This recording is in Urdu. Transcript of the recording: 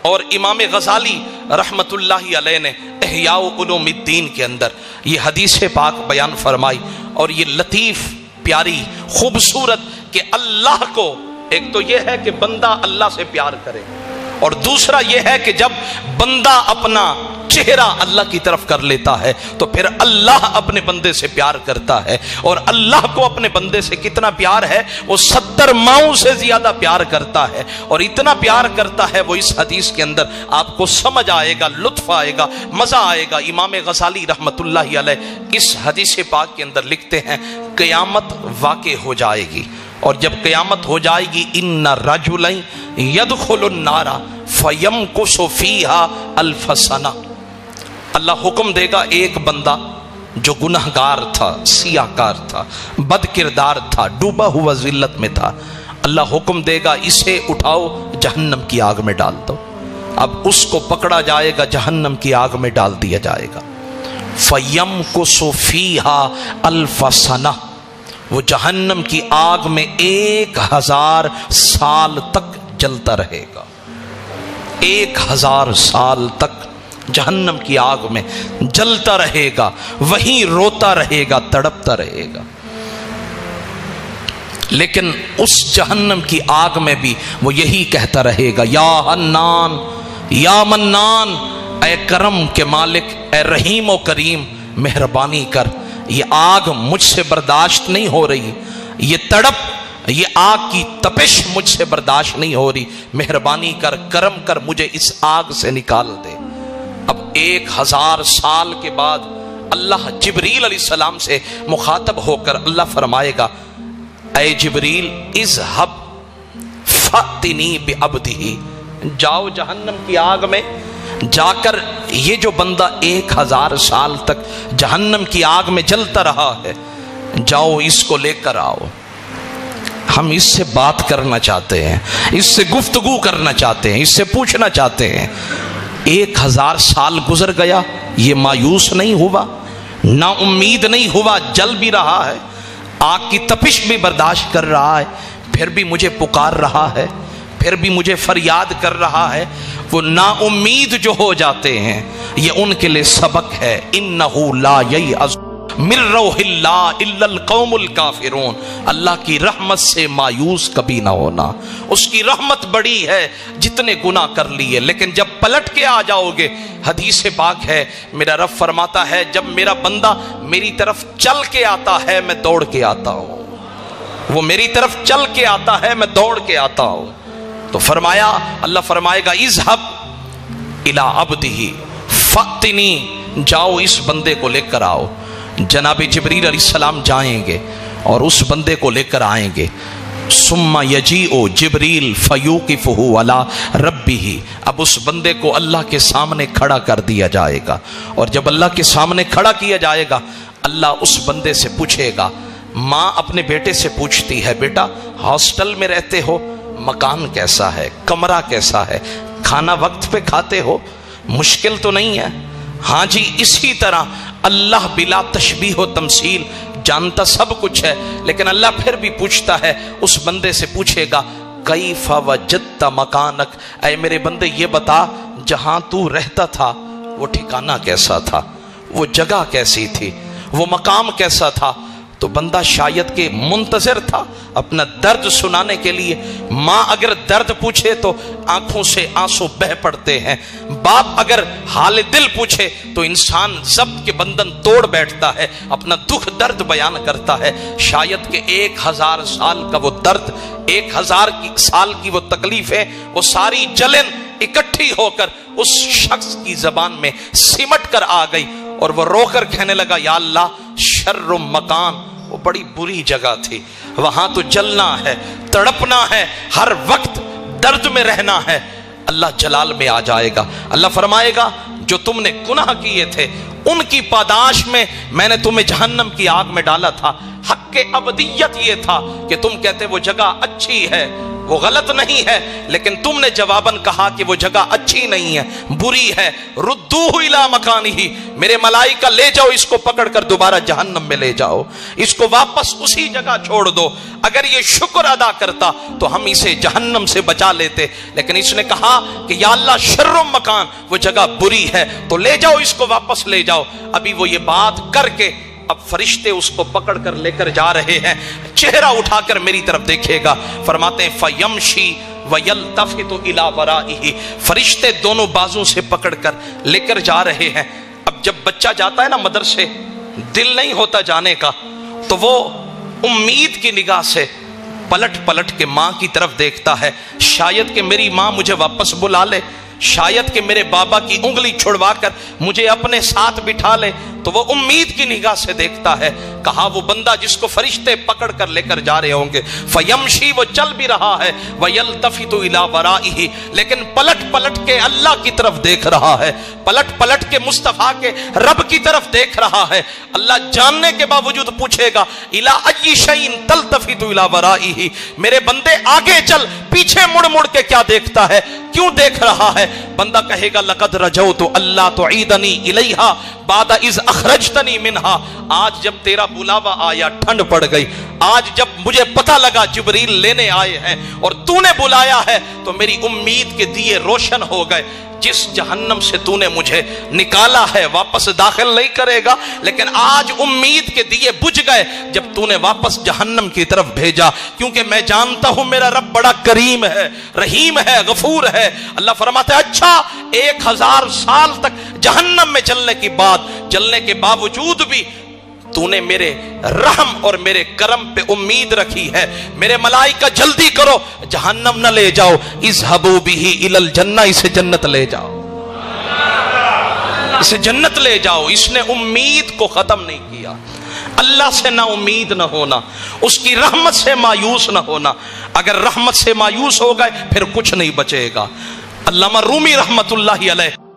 اور امام غزالی رحمت اللہ علیہ نے احیاء علوم الدین کے اندر یہ حدیث پاک بیان فرمائی، اور یہ لطیف پیاری خوبصورت کہ اللہ کو ایک تو یہ ہے کہ بندہ اللہ سے پیار کرے، اور دوسرا یہ ہے کہ جب بندہ اپنا چہرہ اللہ کی طرف کر لیتا ہے تو پھر اللہ اپنے بندے سے پیار کرتا ہے، اور اللہ کو اپنے بندے سے کتنا پیار ہے، وہ 70 ماؤں سے زیادہ پیار کرتا ہے، اور اتنا پیار کرتا ہے وہ اس حدیث کے اندر آپ کو سمجھ آئے گا، لطف آئے گا، مزہ آئے گا۔ امام غزالی رحمت اللہ علیہ اس حدیث پاک کے اندر لکھتے ہیں قیامت واقع ہو جائے گی، اور جب قیامت ہو جائے گی ان رجلین یدخل النار فیمکث فیہا الف سنہ، اللہ حکم دے گا ایک بندہ جو گنہگار تھا، سیاہ کار تھا، بد کردار تھا، ڈوبا ہوا ذلت میں تھا، اللہ حکم دے گا اسے اٹھاؤ جہنم کی آگ میں ڈال دو۔ اب اس کو پکڑا جائے گا، جہنم کی آگ میں ڈال دیا جائے گا۔ فیمکث فیہا الف سنہ، وہ جہنم کی آگ میں 1000 سال تک جلتا رہے گا، 1000 سال تک جہنم کی آگ میں جلتا رہے گا، وہیں روتا رہے گا، تڑپتا رہے گا۔ لیکن اس جہنم کی آگ میں بھی وہ یہی کہتا رہے گا، یا حنان یا منان، اے کرم کے مالک، اے رحیم و کریم، مہربانی کر، یہ آگ مجھ سے برداشت نہیں ہو رہی، یہ تڑپ، یہ آگ کی تپش مجھ سے برداشت نہیں ہو رہی، مہربانی کر، کرم کر، مجھے اس آگ سے نکال دے۔ اب 1000 سال کے بعد اللہ جبریل علیہ السلام سے مخاطب ہو کر اللہ فرمائے گا، اے جبریل اذهب فأتنی بعبدہ، جاؤ جہنم کی آگ میں جا کر یہ جو بندہ 1000 سال تک جہنم کی آگ میں جلتا رہا ہے، جاؤ اس کو لے کر آؤ، ہم اس سے بات کرنا چاہتے ہیں، اس سے گفتگو کرنا چاہتے ہیں، اس سے پوچھنا چاہتے ہیں۔ 1000 سال گزر گیا، یہ مایوس نہیں ہوا، نا امید نہیں ہوا، جل بھی رہا ہے، آگ کی تپش بھی برداشت کر رہا ہے، پھر بھی مجھے پکار رہا ہے، پھر بھی مجھے فریاد کر رہا ہے۔ وہ نا امید جو ہو جاتے ہیں یہ ان کے لیے سبق ہے، انہ لا ییأس من روح اللہ الا القوم الکافرون، اللہ کی رحمت سے مایوس کبھی نہ ہونا، اس کی رحمت بڑی ہے، جتنے گناہ کر لیے لیکن جب پلٹ کے آ جاؤ گے، حدیث پاک ہے میرا رب فرماتا ہے جب میرا بندہ میری طرف چل کے آتا ہے میں دوڑ کے آتا ہوں، وہ میری طرف چل کے آتا ہے میں دوڑ کے آتا ہوں۔ تو فرمایا، اللہ فرمائے گا اذهب الی عبدہ فأتنی، جاؤ اس بندے کو لے کر آؤ۔ جناب جبریل علیہ السلام جائیں گے اور اس بندے کو لے کر آئیں گے۔ ثم یجیء جبریل فیوقفہ علی ربہ، اب اس بندے کو اللہ کے سامنے کھڑا کر دیا جائے گا، اور جب اللہ کے سامنے کھڑا کیا جائے گا اللہ اس بندے سے پوچھے گا، ماں اپنے بیٹے سے پوچھتی ہے، بیٹا ہاسٹل میں رہتے ہو، مکان کیسا ہے، کمرہ کیسا ہے، کھانا وقت پہ کھاتے ہو، مشکل تو نہیں ہے؟ ہاں جی، اسی طرح اللہ بلا تشبیہ و تمثیل جانتا سب کچھ ہے، لیکن اللہ پھر بھی پوچھتا ہے، اس بندے سے پوچھے گا کیف وجدت مکانک، اے میرے بندے یہ بتا جہاں تو رہتا تھا وہ ٹھکانہ کیسا تھا، وہ جگہ کیسی تھی، وہ مقام کیسا تھا؟ تو بندہ شاید کہ منتظر تھا اپنا درد سنانے کے لیے۔ ماں اگر درد پوچھے تو آنکھوں سے آنسو بہ پڑتے ہیں، باپ اگر حال دل پوچھے تو انسان ضبط کے بندن توڑ بیٹھتا ہے، اپنا دکھ درد بیان کرتا ہے۔ شاید کہ 1000 سال کا وہ درد، 1000 سال کی وہ تکلیفیں، وہ ساری جلن اکٹھی ہو کر اس شخص کی زبان میں سمٹ کر آ گئی، اور وہ رو کر کہنے لگا، یا اللہ شر مکان، وہ بڑی بری جگہ تھی، وہاں تو جلنا ہے، تڑپنا ہے، ہر وقت درد میں رہنا ہے۔ اللہ جلال میں آ جائے گا، اللہ فرمائے گا جو تم نے گناہ کیے تھے ان کی پاداش میں نے تمہیں جہنم کی آگ میں ڈالا تھا، حق ابدیت یہ تھا کہ تم کہتے وہ جگہ اچھی ہے، وہ غلط نہیں ہے، لیکن تم نے جواباً کہا کہ وہ جگہ اچھی نہیں ہے، بری ہے، ردوہ الی مکانہ، میرے ملائکہ لے جاؤ اس کو پکڑ کر دوبارہ جہنم میں لے جاؤ، اس کو واپس اسی جگہ چھوڑ دو۔ اگر یہ شکر ادا کرتا تو ہم اسے جہنم سے بچا لیتے، لیکن اس نے کہا کہ یا اللہ شر مکان، وہ جگہ بری ہے، تو لے جاؤ اس کو واپس لے جاؤ۔ ابھی وہ یہ بات کر کے اب فرشتے اس کو پکڑ کر لے کر جا رہے ہیں، چہرہ اٹھا کر میری طرف دیکھے گا، فرماتے ہیں فَيَمْشِي وَيَلْتَفِتُ إِلَى وَرَائِهِ، فرشتے دونوں بازوں سے پکڑ کر لے کر جا رہے ہیں۔ اب جب بچہ جاتا ہے نا مدرسے، دل نہیں ہوتا جانے کا، تو وہ امید کی نگاہ سے پلٹ پلٹ کے ماں کی طرف دیکھتا ہے، شاید کہ میری ماں مجھے واپس بلا لے، شاید کہ میرے بابا کی انگلی چھڑوا کر مجھے اپنے ساتھ بٹھا لے، تو وہ امید کی نگاہ سے دیکھتا ہے۔ کہا وہ بندہ جس کو فرشتے پکڑ کر لے کر جا رہے ہوں گے، فیمشی، وہ چل بھی رہا ہے، ویلتفت الی ورائہ، لیکن پلٹ پلٹ کے اللہ کی طرف دیکھ رہا ہے، پلٹ پلٹ کے مصطفیٰ کے رب کی طرف دیکھ رہا ہے۔ اللہ جاننے کے باوجود پوچھے گا الی ای شیء تلتفت الی ورائہ، میرے بندے آگے چل، پیچھے مڑ مڑ کے کیا دیکھتا ہے، کیوں دیکھ رہا ہے؟ بندہ کہے گا لقد رجوت اللہ تعیدنی الیہا بعد اذ اخرجتنی منہا، آج جب تیرا بلاوا آیا ٹھنڈ پڑ گئی، آج جب مجھے پتہ لگا جبریل لینے آئے ہیں اور تو نے بلایا ہے تو میری امید کے دیے روشن ہو گئے۔ جس جہنم سے تو نے مجھے نکالا ہے واپس داخل نہیں کرے گا، لیکن آج امید کے دیے بجھ گئے جب تو نے واپس جہنم کی طرف بھیجا، کیونکہ میں جانتا ہوں میرا رب بڑا کریم ہے، رحیم ہے، غفور ہے۔ اللہ فرماتا ہے اچھا 1000 سال تک جہنم میں جلنے کے باوجود بھی تو نے میرے رحم اور میرے کرم پہ امید رکھی ہے، میرے ملائکہ جلدی کرو، جہنم نہ لے جاؤ، اذهبوا به الى الجنہ، اسے جنت لے جاؤ، اسے جنت لے جاؤ۔ اس نے امید کو ختم نہیں کیا۔ اللہ سے نہ امید نہ ہونا، اس کی رحمت سے مایوس نہ ہونا۔ اگر رحمت سے مایوس ہو گئے پھر کچھ نہیں بچے گا۔ علامہ رومی رحمت اللہ علیہ